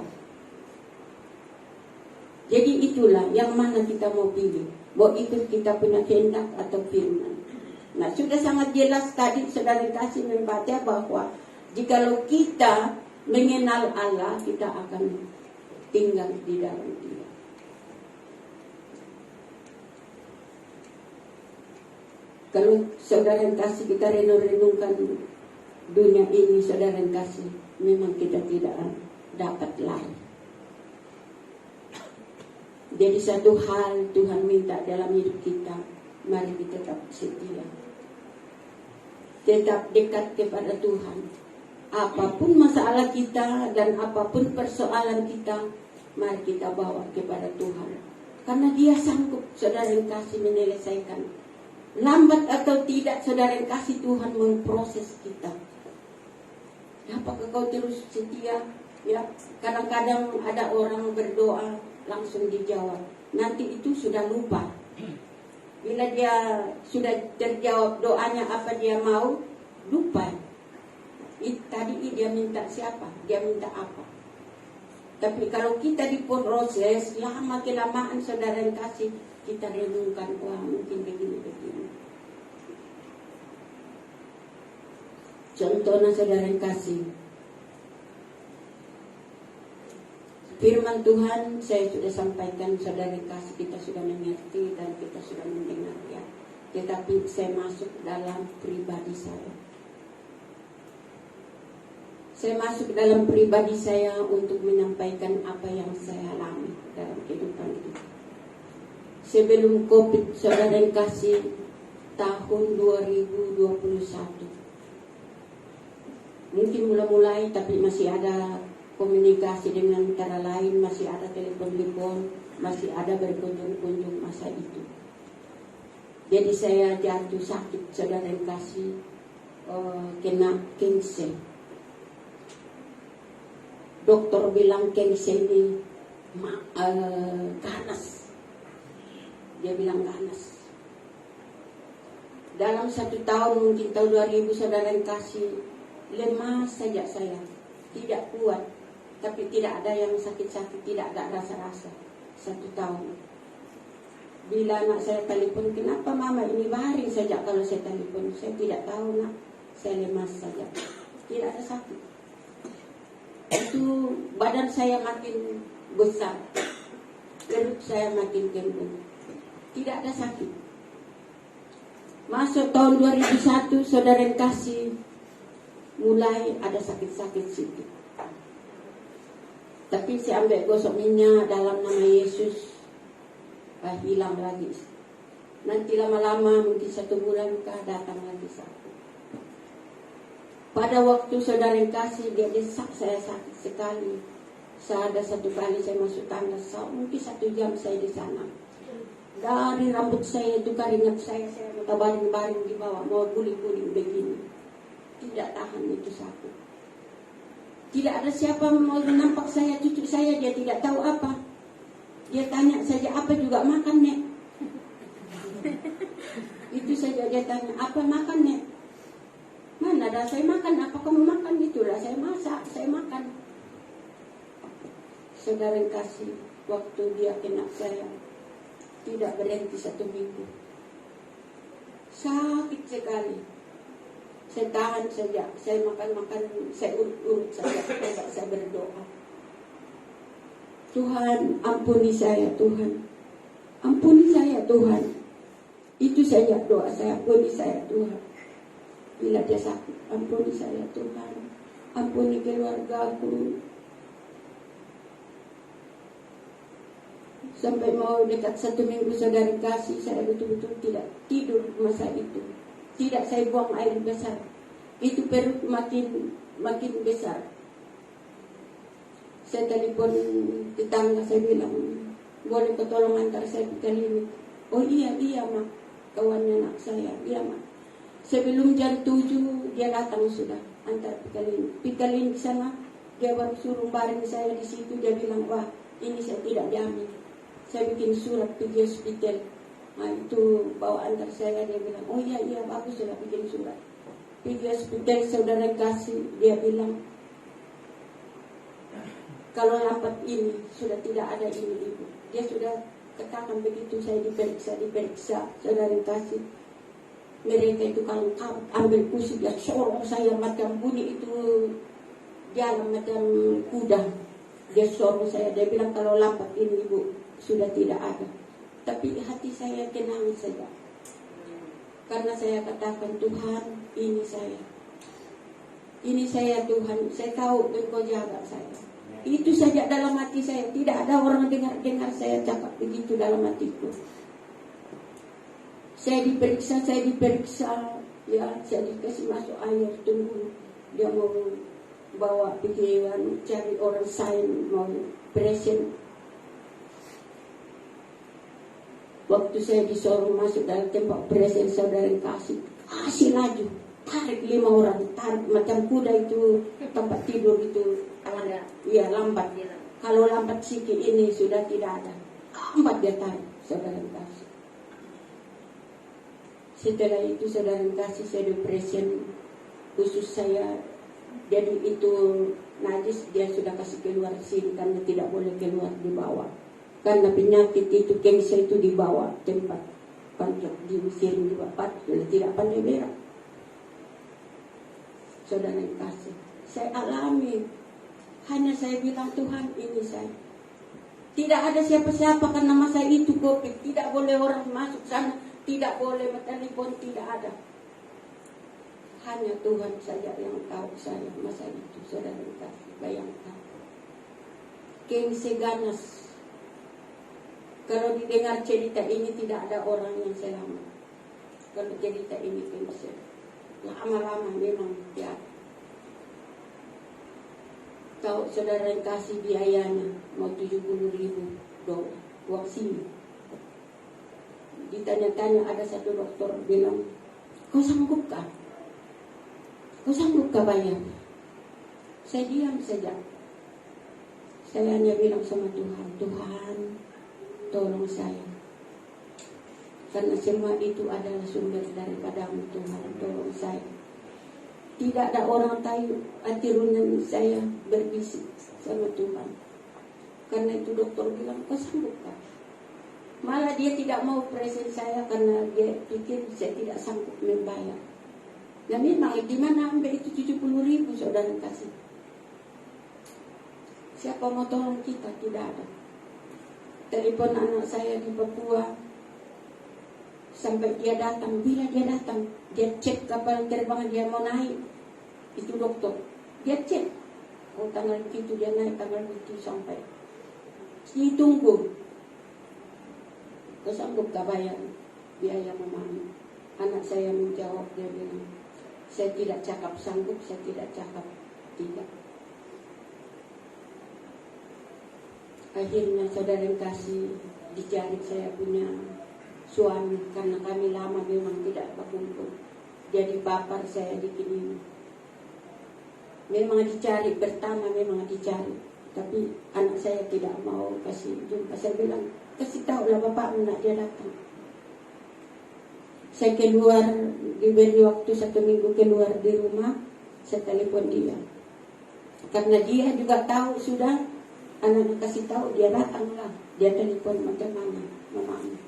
Jadi itulah yang mana kita mau pilih. Mau ikut kita punya kehendak atau firman. Nah, sudah sangat jelas tadi saudara kasih membaca bahwa jikalau kita mengenal Allah, kita akan tinggal di dalam Dia. Kalau saudara kasih kita renung-renungkan dunia ini, saudara kasih, memang kita tidak dapat lari. Jadi satu hal Tuhan minta dalam hidup kita, mari kita tetap setia, tetap dekat kepada Tuhan. Apapun masalah kita dan apapun persoalan kita, mari kita bawa kepada Tuhan. Karena Dia sanggup saudara kasih menyelesaikan. Lambat atau tidak saudara kasih, Tuhan memproses kita. Apakah kau terus setia? Ya, kadang-kadang ada orang berdoa langsung dijawab. Nanti itu sudah lupa. Bila dia sudah terjawab doanya apa dia mau, lupa. Tadi dia minta siapa? Dia minta apa? Tapi kalau kita diproses lama kelamaan saudara kasih, kita renungkan, wah mungkin begini. Contohnya saudara kasih, firman Tuhan saya sudah sampaikan, saudara kasih, kita sudah mengerti dan kita sudah mendengar, ya. Tetapi saya masuk dalam pribadi saya. Saya masuk dalam pribadi saya untuk menyampaikan apa yang saya alami dalam kehidupan ini. Sebelum COVID, saudara kasih, tahun 2021. Mungkin mulai, tapi masih ada komunikasi dengan antara lain, masih ada telepon, masih ada berkunjung-kunjung masa itu. Jadi saya jatuh sakit, saudara kasih, kena cancer. Dokter bilang cancer ini ganas. Dia bilang ganas. Dalam 1 tahun, mungkin tahun 2000 saudara kasih, lemah saja saya, tidak kuat, tapi tidak ada yang sakit-sakit, tidak ada rasa-rasa. 1 tahun. Bila anak saya telepon, kenapa mama ini baring saja kalau saya telepon? Saya tidak tahu nak, saya lemas saja. Tidak ada sakit. Itu badan saya makin besar, perut saya makin kembung. Tidak ada sakit. Masuk tahun 2001, saudara yang kasih, mulai ada sakit-sakit sedikit. Tapi saya ambil gosok minyak dalam nama Yesus, hilang lagi. Nanti lama-lama mungkin 1 bulan datang lagi sakit. Pada waktu saudara yang kasih, dia desak saya sakit sekali. Saya ada 1 kali saya masuk tangga, mungkin 1 jam saya di sana. Dari rambut saya itu keringat saya minta baring-baring di bawah, mau guling-guling begini. Tidak tahan itu sakit. Tidak ada siapa mau nampak saya, cucu saya, dia tidak tahu apa. Dia tanya saja, apa juga makan, Nek? Itu saja dia tanya, apa makan, Nek? Mana dah saya makan, apa kamu makan? Itulah saya masak, saya makan. Saudara yang kasih, waktu dia kena saya, tidak berhenti 1 minggu. Sakit sekali. Saya tahan saja, saya makan-makan, saya urut-urut saja, saya berdoa. Tuhan, ampuni saya, Tuhan. Ampuni saya, Tuhan. Itu saja doa saya, ampuni saya, Tuhan. Bila dia sakit, ampuni saya, Tuhan. Ampuni keluargaku. Sampai mau dekat 1 minggu saudara kasih, saya betul-betul tidak tidur masa itu. Tidak saya buang air besar. Itu perut makin besar. Saya telepon tetangga, saya bilang, boleh kau tolong antar saya ke klinik? Oh iya mak, kawannya anak saya, iya mak. Sebelum jam 7 dia datang sudah, antar ke klinik. Di klinik sana, dia baru suruh baring saya di situ, dia bilang, wah ini saya tidak diambil. Saya bikin surat pergi hospital. Nah itu bawa antar saya, dia bilang, oh iya bagus sudah bikin surat. Pergi hospital saudara kasih, dia bilang, kalau lambat ini sudah tidak ada ini ibu. Dia sudah katakan begitu, saya diperiksa saudara kasih. Mereka itu kalau ambil kursi dia sorong saya macam bunyi itu jalan macam kuda. Dia sorong saya, dia bilang kalau lambat ini ibu sudah tidak ada. Tapi hati saya tenang saja. Karena saya katakan, Tuhan, ini saya. Ini saya Tuhan, saya tahu Engkau jaga saya. Itu saja dalam hati saya. Tidak ada orang dengar saya cakap begitu dalam hatiku. Saya diperiksa. Ya, saya dikasih masuk air, tunggu. Dia mau bawa pikiran, cari orang sain, mau present. Waktu saya disuruh masuk dalam tempat present, saudara kasih laju, tarik 5 orang, tarik macam kuda itu tempat tidur itu. Iya lambat. Kalau lambat sikit ini sudah tidak ada. Lambat dia tarik, saudara kasih. Setelah itu saudara kasih saya depression, khusus saya. Jadi itu najis dia sudah kasih keluar sini karena tidak boleh keluar di bawah. Karena penyakit itu kanker itu di bawah tempat panjang di Mesir di bawah tidak pandai berak. Saudara yang kasih, saya alami. Hanya saya bilang Tuhan ini saya. Tidak ada siapa-siapa karena masa itu COVID. Tidak boleh orang masuk sana, tidak boleh telepon, tidak ada. Hanya Tuhan saja yang tahu saya masa itu. Saudara yang kasih, bayangkan. Kanker ganas. Kalau didengar cerita ini tidak ada orang yang selamat. Kalau cerita ini kanker, lama-lama memang ya. Tahu saudara yang kasih biayanya mau 70.000 dolar uang sini. Ditanya-tanya ada satu dokter bilang, kau sanggupkah? Kau sanggupkah bayar? Saya diam saja. Saya hanya bilang sama Tuhan, Tuhan tolong saya. Karena semua itu adalah sumber daripada-Mu Tuhan, tolong saya. Tidak ada orang tahu hati runan saya berbisik sama Tuhan. Karena itu dokter bilang, kau sanggupkah? Malah dia tidak mau present saya karena dia pikir saya tidak sanggup membayar. Dan memang di mana ambil itu 70.000 saudara kasih. Siapa mau tolong kita? Tidak ada. Telepon anak saya di Papua, sampai dia datang. Bila dia datang, dia cek kapal terbang dia mau naik. Itu dokter. Dia cek. Oh tanggal begitu dia naik, tanggal begitu sampai. Ditunggu. Kau sanggup gak bayar biaya memahami? Anak saya menjawab, dia bilang, saya tidak cakap sanggup, saya tidak cakap tidak. Akhirnya saudara yang kasih, dicari saya punya suami, karena kami lama memang tidak berkumpul. Jadi papar saya dikini. Memang dicari, pertama memang dicari. Tapi anak saya tidak mau kasih jumpa. Saya bilang, kasih tahu lah bapak nak dia datang. Saya keluar, diberi waktu 1 minggu keluar di rumah, saya telepon dia. Karena dia juga tahu sudah, anak kasih tahu dia datanglah. Dia telepon macam mana, mamanya.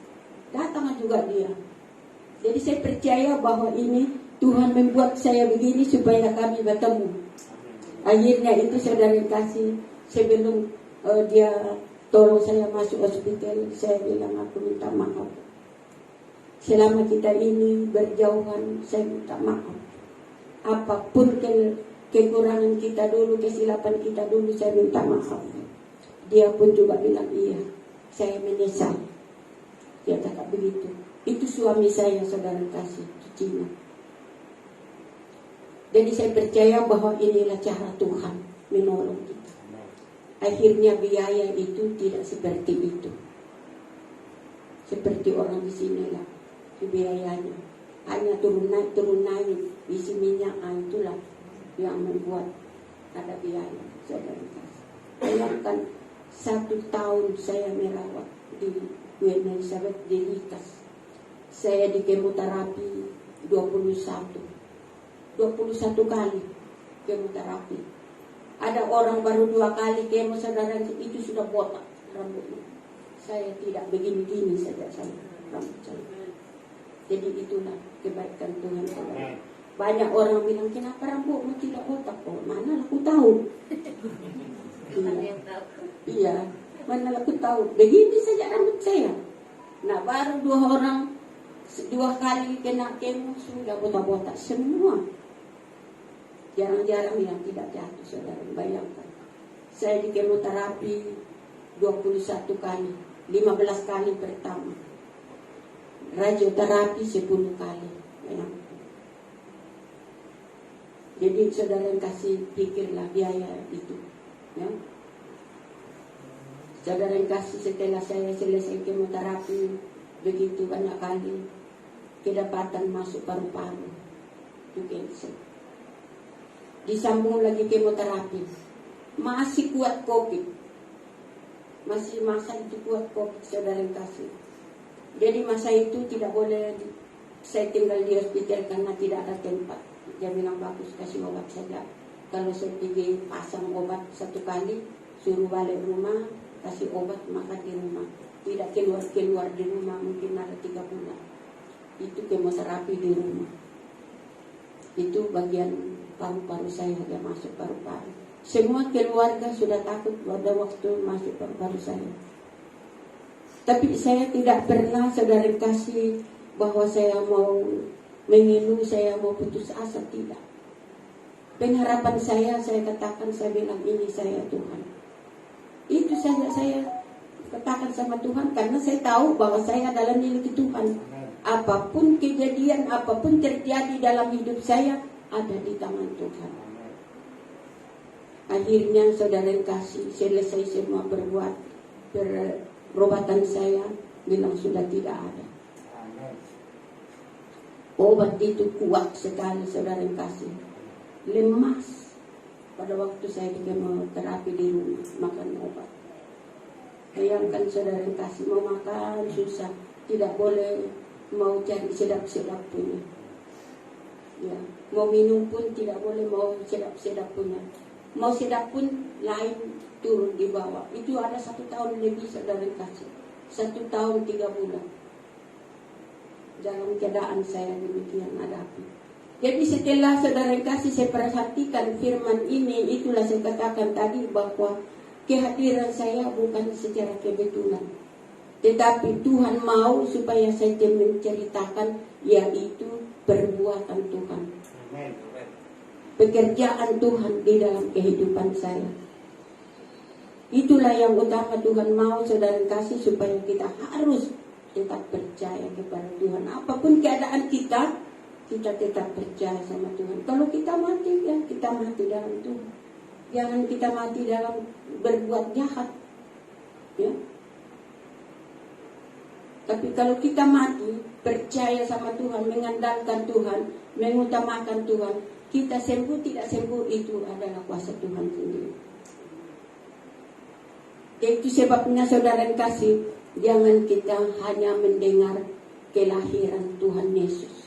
Datang juga dia. Jadi saya percaya bahwa ini Tuhan membuat saya begini supaya kami bertemu. Akhirnya itu saudara kasih, sebelum dia tolong saya masuk hospital, saya bilang aku minta maaf. Selama kita ini berjauhan, saya minta maaf. Apapun kekurangan kita dulu, kesilapan kita dulu, saya minta maaf. Dia pun juga bilang iya, saya menyesal. Dia cakap begitu. Itu suami saya, saudara kasih, Cina. Jadi saya percaya bahwa inilah cara Tuhan menolong kita. Akhirnya biaya itu tidak seperti itu. Seperti orang di sini lah, biayanya hanya turun naik, isi minyak, itulah yang membuat ada biaya. Saudara kasih. Bayangkan 1 tahun saya merawat di Queen Elizabeth di Likas. Saya di kemoterapi 21 kali kemoterapi. Ada orang baru 2 kali kemo, saudara itu sudah botak rambutnya. Saya tidak begini-gini saja saya rambut saya. Jadi itulah kebaikan Tuhan, saudara. Banyak orang bilang, kenapa rambutmu tidak botak? Oh, mana aku tahu. Iya, mana aku tahu. Begini saja rambut saya. Nah, baru 2 kali kena kemo sudah botak-botak semua. Jarang-jarang yang tidak jatuh, saudara. Bayangkan. Saya di kemoterapi 21 kali. 15 kali pertama. Radioterapi 10 kali. Bayangkan. Jadi saudara yang kasih pikirlah biaya itu. Ya. Saudara yang kasih setelah saya selesai kemoterapi begitu banyak kali, kedapatan masuk paru-paru. Itu cancer. Disambung lagi kemoterapi, masih kuat COVID, masih masa itu kuat COVID, saudara yang kasih. Jadi masa itu tidak boleh saya tinggal di hospital karena tidak ada tempat. Dia bilang bagus kasih obat saja. Kalau saya pergi pasang obat 1 kali, suruh balik rumah, kasih obat makan di rumah. Tidak keluar di rumah, mungkin ada 3 bulan. Itu kemoterapi di rumah. Itu bagian paru-paru saya ada masuk paru-paru. Semua keluarga sudah takut pada waktu masuk paru-paru saya. Tapi saya tidak pernah saudara kasih bahwa saya mau mengeluh, saya mau putus asa, tidak. Pengharapan saya katakan, saya bilang ini saya Tuhan. Itu saja saya katakan sama Tuhan karena saya tahu bahwa saya adalah milik Tuhan. Apapun kejadian, apapun terjadi dalam hidup saya ada di tangan Tuhan. Akhirnya saudara yang kasih selesai semua perobatan saya, bilang sudah tidak ada. Obat itu kuat sekali saudara yang kasih. Lemas pada waktu saya kemoterapi di rumah makan obat. Bayangkan saudara yang kasih, mau makan susah, tidak boleh, mau cari sedap-sedap punya. Ya, mau minum pun tidak boleh, mau sedap-sedap punya. Mau sedap pun lain turun di bawah. Itu ada 1 tahun lebih saudara kasih. 1 tahun 3 bulan. Dalam keadaan saya demikian hadapi. Jadi setelah saudara kasih saya perhatikan firman ini, itulah saya katakan tadi bahwa kehadiran saya bukan secara kebetulan. Tetapi Tuhan mau supaya saya menceritakan, yaitu perbuatan Tuhan. Pekerjaan Tuhan di dalam kehidupan saya. Itulah yang utama Tuhan mau saudara kasih, supaya kita harus tetap percaya kepada Tuhan. Apapun keadaan kita tetap percaya sama Tuhan. Kalau kita mati, ya kita mati dalam Tuhan. Jangan kita mati dalam berbuat jahat. Ya. Tapi kalau kita mati, percaya sama Tuhan, mengandalkan Tuhan, mengutamakan Tuhan, kita sembuh tidak sembuh itu adalah kuasa Tuhan sendiri. Itu sebabnya saudara kasih, jangan kita hanya mendengar kelahiran Tuhan Yesus.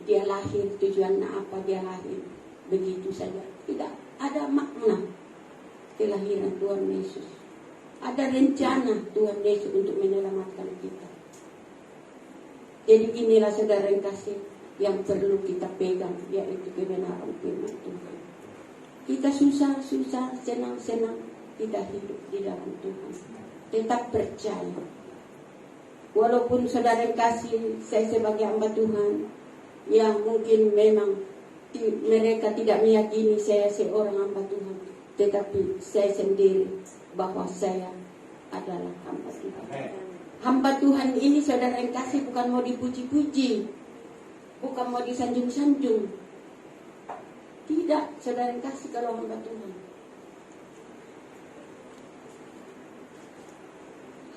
Dia lahir, tujuannya apa dia lahir, begitu saja. Tidak ada makna kelahiran Tuhan Yesus. Ada rencana Tuhan Yesus untuk menyelamatkan kita. Jadi inilah saudara yang kasih, yang perlu kita pegang, yaitu kebenaran firman Tuhan. Kita susah-susah, senang-senang, kita hidup di dalam Tuhan. Tetap percaya. Walaupun saudara yang kasih, saya sebagai hamba Tuhan, yang mungkin memang mereka tidak meyakini saya seorang hamba Tuhan, tetapi saya sendiri bahwa saya adalah hamba Tuhan. Hamba Tuhan ini saudara yang kasih bukan mau dipuji-puji, bukan mau disanjung-sanjung. Tidak, saudara yang kasih kalau hamba Tuhan.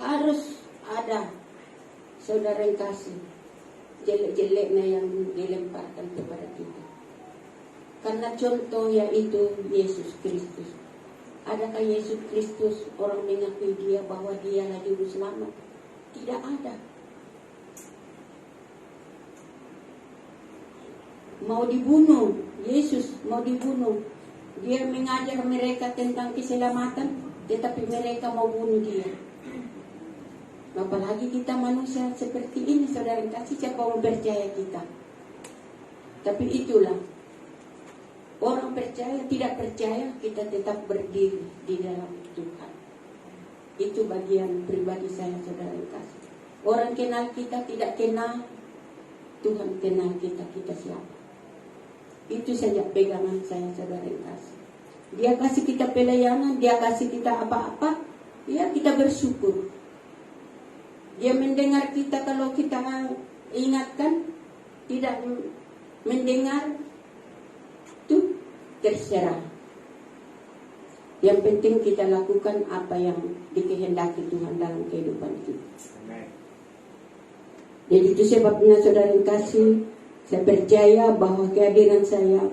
Harus ada saudara yang kasih jelek-jeleknya yang dilemparkan kepada kita. Karena contoh yaitu Yesus Kristus. Adakah Yesus Kristus orang mengakui dia bahwa dialah juru selamat? Tidak ada. Mau dibunuh, Yesus mau dibunuh. Dia mengajar mereka tentang keselamatan, tetapi mereka mau bunuh dia. Apalagi kita manusia seperti ini, saudara kasih, siapa mau percaya kita? Tapi itulah, orang percaya, tidak percaya, kita tetap berdiri di dalam Tuhan. Itu bagian pribadi saya, saudara kasih. Orang kenal kita, tidak kenal, Tuhan kenal kita, kita siapa. Itu saja pegangan saya, saudara kasih. Dia kasih kita pelayanan, dia kasih kita apa-apa, ya kita bersyukur. Dia mendengar kita kalau kita ingatkan, tidak mendengar, itu terserah. Yang penting kita lakukan apa yang dikehendaki Tuhan dalam kehidupan kita. Jadi itu sebabnya saudara yang kasih, saya percaya bahwa kehadiran saya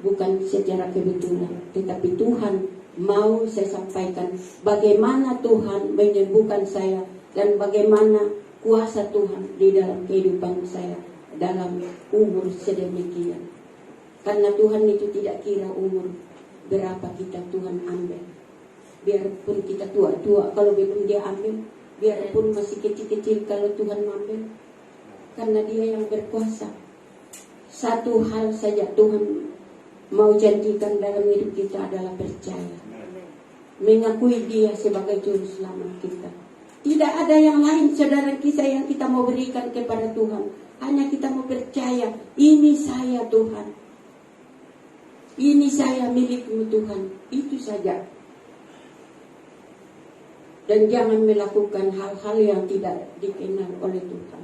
bukan secara kebetulan, tetapi Tuhan mau saya sampaikan bagaimana Tuhan menyembuhkan saya dan bagaimana kuasa Tuhan di dalam kehidupan saya dalam umur sedemikian. Karena Tuhan itu tidak kira umur berapa kita Tuhan ambil. Biarpun kita tua-tua kalau belum dia ambil, biarpun masih kecil-kecil kalau Tuhan ambil. Karena dia yang berkuasa. Satu hal saja Tuhan mau janjikan dalam hidup kita adalah percaya. Mengakui dia sebagai juru selamat kita. Tidak ada yang lain saudara kisah yang kita mau berikan kepada Tuhan. Hanya kita mau percaya, ini saya Tuhan. Ini saya milikmu Tuhan. Itu saja. Dan jangan melakukan hal-hal yang tidak dikenal oleh Tuhan.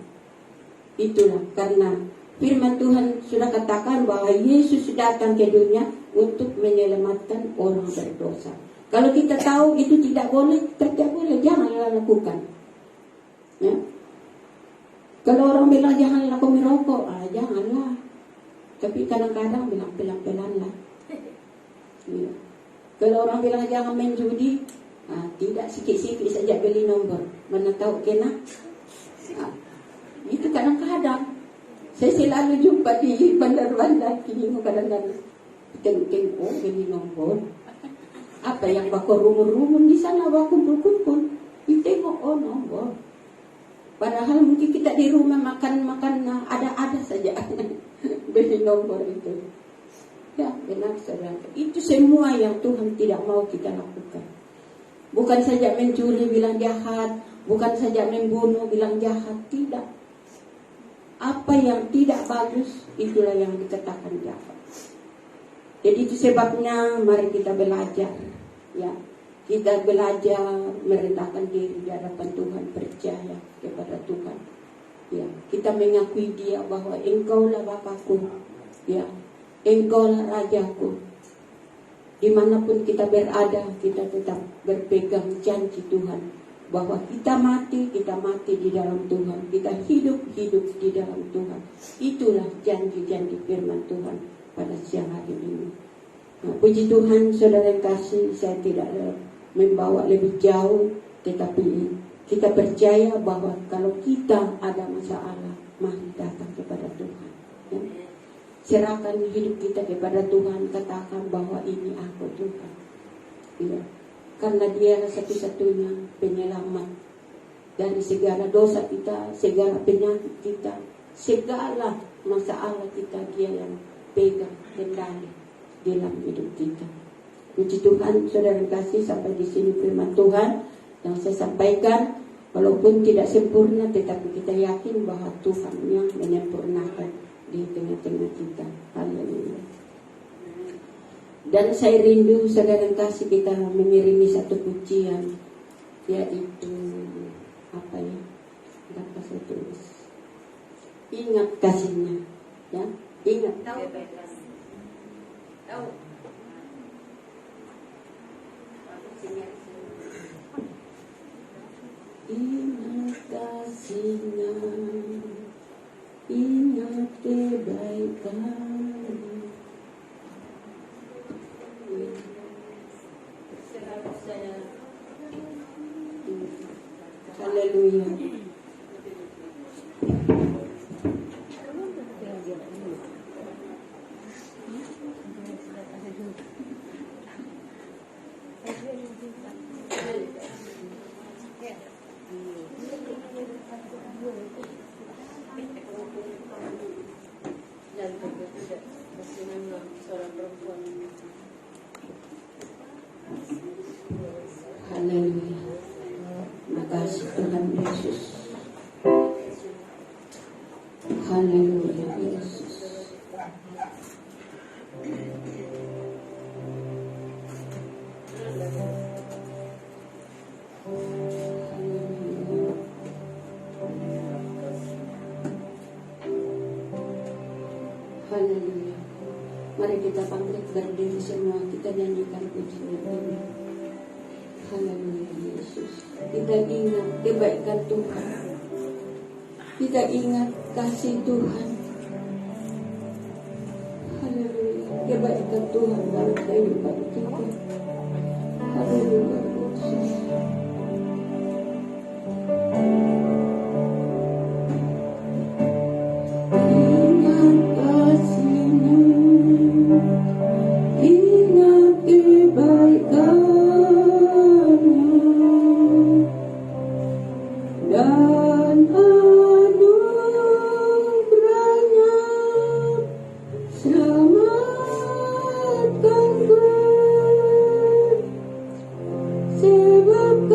Itulah karena firman Tuhan sudah katakan bahwa Yesus datang ke dunia untuk menyelamatkan orang berdosa. Kalau kita tahu itu tidak boleh, janganlah lakukan. Ya. Kalau orang bilang janganlah kau merokok, janganlah. Tapi kadang-kadang bilang pelan-pelan lah. Ya. Kalau orang bilang jangan main judi, tidak, sikit-sikit saja beli nomor. Mana tahu kena? Itu kadang-kadang. Saya selalu jumpa di bandar-bandar kini kadang-kadang. Tengok beli nomor. Apa yang bakal rumun-rumun di sana, bakal kumpul-kumpul. Ditengok, nomor. Padahal mungkin kita di rumah makan ada saja beli nomor itu. Ya benar saudara. Itu semua yang Tuhan tidak mau kita lakukan. Bukan saja mencuri bilang jahat, bukan saja membunuh bilang jahat, tidak. Apa yang tidak bagus itulah yang dikatakan jahat. Jadi itu sebabnya mari kita belajar, ya. Kita belajar merendahkan diri di hadapan Tuhan, percaya kepada Tuhan. Ya, kita mengakui Dia bahwa Engkaulah Bapakku, ya, Engkaulah Rajaku. Dimanapun kita berada, kita tetap berpegang janji Tuhan bahwa kita mati di dalam Tuhan, kita hidup di dalam Tuhan. Itulah janji-janji firman Tuhan pada siang hari ini. Nah, puji Tuhan, saudara yang kasih, saya tidak membawa lebih jauh, tetapi kita percaya bahwa kalau kita ada masalah, mari datang kepada Tuhan. Ya. Serahkan hidup kita kepada Tuhan, katakan bahwa ini aku Tuhan. Ya. Karena Dia satu-satunya penyelamat dari segala dosa kita, segala penyakit kita, segala masalah kita. Dia yang pegang kendali dalam hidup kita. Puji Tuhan, saudara kasih, sampai di sini firman Tuhan yang saya sampaikan. Walaupun tidak sempurna, tetapi kita yakin bahwa Tuhan yang menyempurnakan di tengah-tengah kita. Haleluya. Dan saya rindu, saudara kasih, kita mengiringi satu pujian, yaitu apa ya? Dapat saya tulis. Ingat kasihnya, ya. Ingat. Tahu. Ingat kasihnya, ingat kebaikannya. Haleluya. Haleluya. Makasih Tuhan Yesus. Haleluya Yesus. Haleluya. Mari kita bangkit berdiri semua, kita nyanyikan pujian ini. Haleluya Yesus. Kita ingat kebaikan Tuhan. Kita ingat kasih Tuhan. Haleluya. Kebaikan Tuhan dalam kehidupan kita. Haleluya Yesus. Ingat kasih-Nya, ingat kebaikan dan anugerahnya, selamatkanku sebab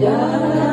Dalam